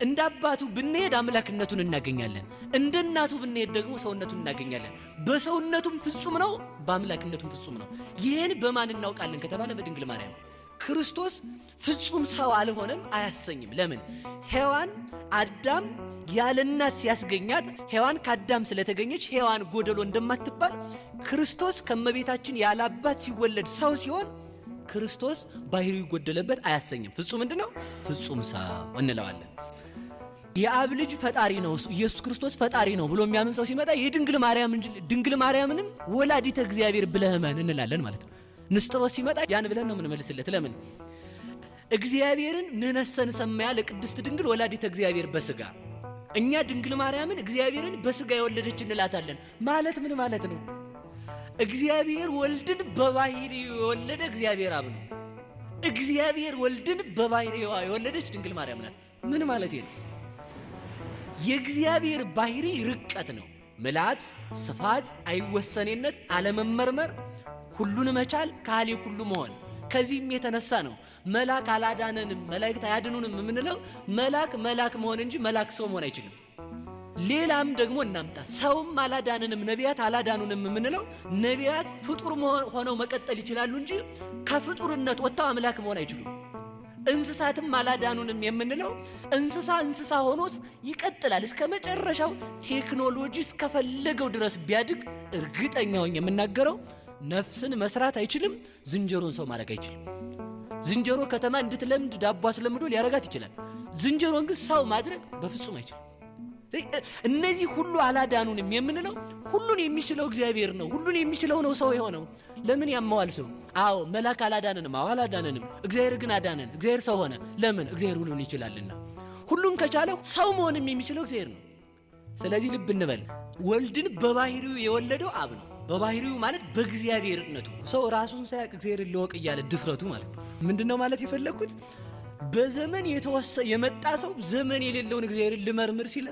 እንደ አባቱ ብንሄድ አምላክነቱን እናገኛለን፣ እንደ እናቱ ብንሄድ ደግሞ ሰውነቱን እናገኛለን። በሰውነቱም ፍጹም ነው፣ በአምላክነቱም ፍጹም ነው። ይህን በማን እናውቃለን ከተባለ በድንግል ማርያም። ክርስቶስ ፍጹም ሰው አልሆነም አያሰኝም። ለምን? ሔዋን አዳም ያለ እናት ሲያስገኛት ሔዋን ከአዳም ስለተገኘች ሔዋን ጎደሎ እንደማትባል ክርስቶስ ከመቤታችን ያለ አባት ሲወለድ ሰው ሲሆን ክርስቶስ ባህሪው ጎደለበት አያሰኝም። ፍጹም ምንድነው? ፍጹም ሰው እንለዋለን። የአብ ልጅ ፈጣሪ ነው ኢየሱስ ክርስቶስ ፈጣሪ ነው ብሎ የሚያምን ሰው ሲመጣ የድንግል ማርያም እንጂ ድንግል ማርያምንም ወላዲተ እግዚአብሔር ብለህ እመን እንላለን ማለት ነው። ንስጥሮስ ሲመጣ ያን ብለን ነው የምንመልስለት። ለምን? እግዚአብሔርን ንነሰን ሰማያ ለቅድስት ድንግል ወላዲተ እግዚአብሔር በስጋ እኛ ድንግል ማርያምን እግዚአብሔርን በስጋ የወለደች እንላታለን ማለት ምን ማለት ነው? እግዚአብሔር ወልድን በባህሪው የወለደ እግዚአብሔር አብ ነው። እግዚአብሔር ወልድን በባህሪው የወለደች ድንግል ማርያም ናት። ምን ማለት ነው? የእግዚአብሔር ባህሪ ርቀት ነው። ምልአት፣ ስፋት፣ አይወሰኔነት፣ አለመመርመር፣ ሁሉን መቻል፣ ካህሊ ሁሉ መሆን። ከዚህም የተነሳ ነው መልአክ አላዳነንም መላእክት አያድኑንም የምንለው። መልአክ መሆን እንጂ መልአክ ሰው መሆን አይችልም። ሌላም ደግሞ እናምጣ። ሰውም አላዳነንም ነቢያት አላዳኑንም የምንለው ነቢያት ፍጡር ሆነው መቀጠል ይችላሉ እንጂ ከፍጡርነት ወጥተው አምላክ መሆን አይችሉም። እንስሳትም አላዳኑንም የምንለው እንስሳ ሆኖስ ይቀጥላል እስከ መጨረሻው ቴክኖሎጂ እስከፈለገው ድረስ ቢያድግ እርግጠኛው የምናገረው ነፍስን መስራት አይችልም። ዝንጀሮን ሰው ማድረግ አይችልም። ዝንጀሮ ከተማ እንድትለምድ ዳቦ አስለምዶ ሊያረጋት ይችላል። ዝንጀሮን ግን ሰው ማድረግ በፍጹም አይችልም። እነዚህ ሁሉ አላዳኑንም የምንለው ሁሉን የሚችለው እግዚአብሔር ነው። ሁሉን የሚችለው ነው ሰው የሆነው። ለምን ያመዋል ሰው? አዎ መልአክ አላዳነንም። አዎ አላዳነንም። እግዚአብሔር ግን አዳነን። እግዚአብሔር ሰው ሆነ። ለምን? እግዚአብሔር ሁሉን ይችላልና። ሁሉን ከቻለው ሰው መሆንም የሚችለው እግዚአብሔር ነው። ስለዚህ ልብ እንበል። ወልድን በባህሪው የወለደው አብ ነው። በባህሪው ማለት በእግዚአብሔርነቱ። ሰው ራሱን ሳያውቅ እግዚአብሔርን ልወቅ እያለ ድፍረቱ ማለት ነው። ምንድነው ማለት የፈለኩት? በዘመን የመጣ ሰው ዘመን የሌለውን እግዚአብሔርን ልመርምር ሲል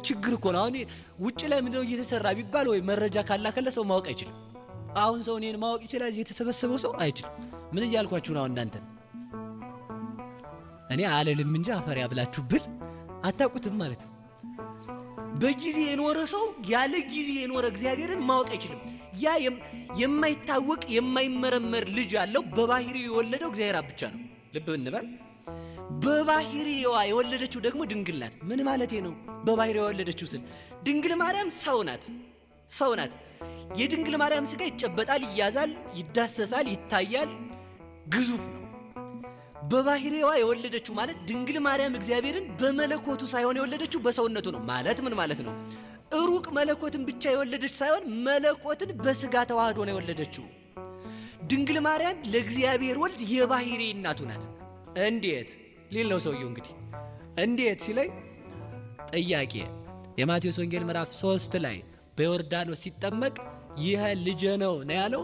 ችግር እኮ ነው። አሁን ውጭ ላይ ምንድነው እየተሰራ ቢባል ወይ መረጃ ካላከለ ሰው ማወቅ አይችልም። አሁን ሰው እኔን ማወቅ ይችላል፣ እዚህ የተሰበሰበው ሰው አይችልም። ምን እያልኳችሁ ነው? እናንተ እኔ አለልም እንጂ አፈር ያብላችሁ ብል አታውቁትም ማለት ነው። በጊዜ የኖረ ሰው ያለ ጊዜ የኖረ እግዚአብሔርን ማወቅ አይችልም። ያ የማይታወቅ የማይመረመር ልጅ ያለው በባህሪው የወለደው እግዚአብሔር ብቻ ነው። ልብ እንበል። በባህሪዋ የወለደችው ደግሞ ድንግል ናት። ምን ማለቴ ነው? በባህሪዋ የወለደችው ስል ድንግል ማርያም ሰው ናት። የድንግል ማርያም ስጋ ይጨበጣል፣ ይያዛል፣ ይዳሰሳል፣ ይታያል፣ ግዙፍ ነው። በባህሪዋ የወለደችው ማለት ድንግል ማርያም እግዚአብሔርን በመለኮቱ ሳይሆን የወለደችው በሰውነቱ ነው። ማለት ምን ማለት ነው? ሩቅ መለኮትን ብቻ የወለደች ሳይሆን መለኮትን በስጋ ተዋህዶ ነው የወለደችው። ድንግል ማርያም ለእግዚአብሔር ወልድ የባህሪ እናቱ ናት። እንዴት ሊል ነው ሰውየው። እንግዲህ እንዴት ሲለኝ ጥያቄ የማቴዎስ ወንጌል ምዕራፍ 3 ላይ በዮርዳኖስ ሲጠመቅ ይህ ልጄ ነው ያለው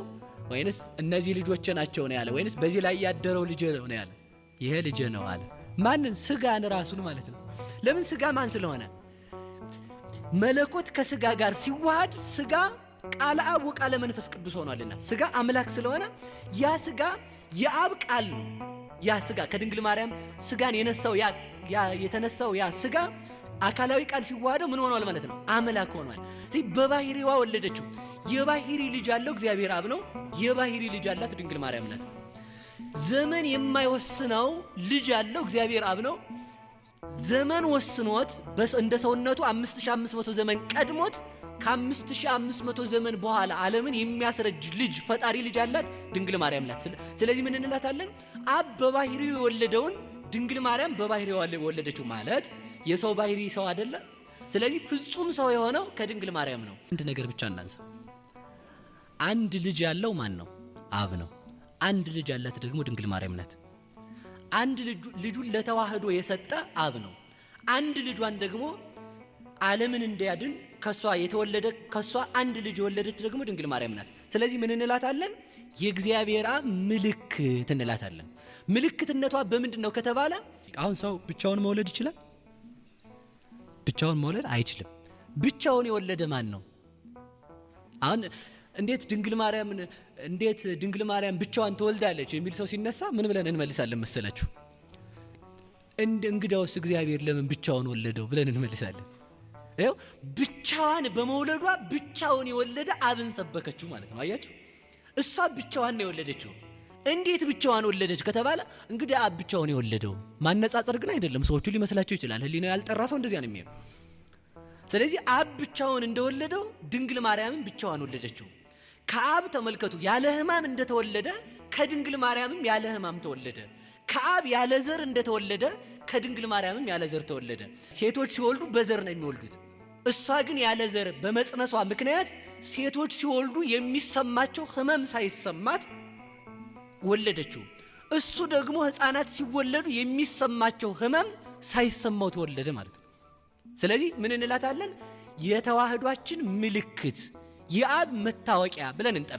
ወይንስ እነዚህ ልጆቼ ናቸው ነው ያለው? ወይንስ በዚህ ላይ ያደረው ልጄ ነው ያለው? ይሄ ልጄ ነው አለ። ማንን? ስጋን ራሱን ማለት ነው። ለምን? ስጋ ማን ስለሆነ? መለኮት ከስጋ ጋር ሲዋሃድ ስጋ ቃለ አብ ወቃለ መንፈስ ቅዱስ ሆኗልና ስጋ አምላክ ስለሆነ ያ ስጋ የአብ ቃል ነው። ያ ስጋ ከድንግል ማርያም ስጋን የነሳው የተነሳው ያ ስጋ አካላዊ ቃል ሲዋሃደው ምን ሆኗል ማለት ነው? አምላክ ሆኗል። ስለዚህ በባህሪዋ ወለደችው። የባህሪ ልጅ ያለው እግዚአብሔር አብ ነው። የባህሪ ልጅ ያላት ድንግል ማርያም ናት። ዘመን የማይወስነው ልጅ ያለው እግዚአብሔር አብ ነው። ዘመን ወስኖት እንደ ሰውነቱ 5500 ዘመን ቀድሞት ከ5500 ዘመን በኋላ ዓለምን የሚያስረጅ ልጅ ፈጣሪ ልጅ ያላት ድንግል ማርያም ናት። ስለዚህ ምን እንላታለን? አብ በባህሪው የወለደውን ድንግል ማርያም በባህሪው የወለደችው ማለት የሰው ባህሪ ሰው አይደለ? ስለዚህ ፍጹም ሰው የሆነው ከድንግል ማርያም ነው። አንድ ነገር ብቻ እናንሳ። አንድ ልጅ ያለው ማን ነው? አብ ነው። አንድ ልጅ ያላት ደግሞ ድንግል ማርያም ናት። አንድ ልጁን ለተዋህዶ የሰጠ አብ ነው። አንድ ልጇን ደግሞ ዓለምን እንዲያድን ከሷ አንድ ልጅ የወለደች ደግሞ ድንግል ማርያም ናት። ስለዚህ ምን እንላታለን? የእግዚአብሔር አብ ምልክት እንላታለን። ምልክትነቷ በምንድን ነው ከተባለ አሁን ሰው ብቻውን መውለድ ይችላል? ብቻውን መውለድ አይችልም። ብቻውን የወለደ ማን ነው? አሁን እንዴት ድንግል ማርያም ብቻዋን ትወልዳለች የሚል ሰው ሲነሳ ምን ብለን እንመልሳለን መሰላችሁ? እንግዳውስ እግዚአብሔር ለምን ብቻውን ወለደው ብለን እንመልሳለን። ይኸው ብቻዋን በመውለዷ ብቻውን የወለደ አብን ሰበከችው ማለት ነው። አያችሁ፣ እሷ ብቻዋን ነው የወለደችው። እንዴት ብቻዋን ወለደች ከተባለ እንግዲህ አብ ብቻውን የወለደው ማነጻጸር ግን አይደለም። ሰዎቹ ሊመስላቸው ይችላል። ህሊናው ያልጠራ ሰው እንደዚያ ነው የሚያየው። ስለዚህ አብ ብቻውን እንደወለደው ድንግል ማርያምን ብቻዋን ወለደችው። ከአብ ተመልከቱ ያለ ሕማም እንደተወለደ ከድንግል ማርያምም ያለ ሕማም ተወለደ። ከአብ ያለ ዘር እንደተወለደ ከድንግል ማርያምም ያለ ዘር ተወለደ። ሴቶች ሲወልዱ በዘር ነው የሚወልዱት። እሷ ግን ያለ ዘር በመጽነሷ ምክንያት ሴቶች ሲወልዱ የሚሰማቸው ሕመም ሳይሰማት ወለደችው። እሱ ደግሞ ሕፃናት ሲወለዱ የሚሰማቸው ሕመም ሳይሰማው ተወለደ ማለት ነው። ስለዚህ ምን እንላታለን? የተዋህዷችን ምልክት፣ የአብ መታወቂያ ብለን እንጠራ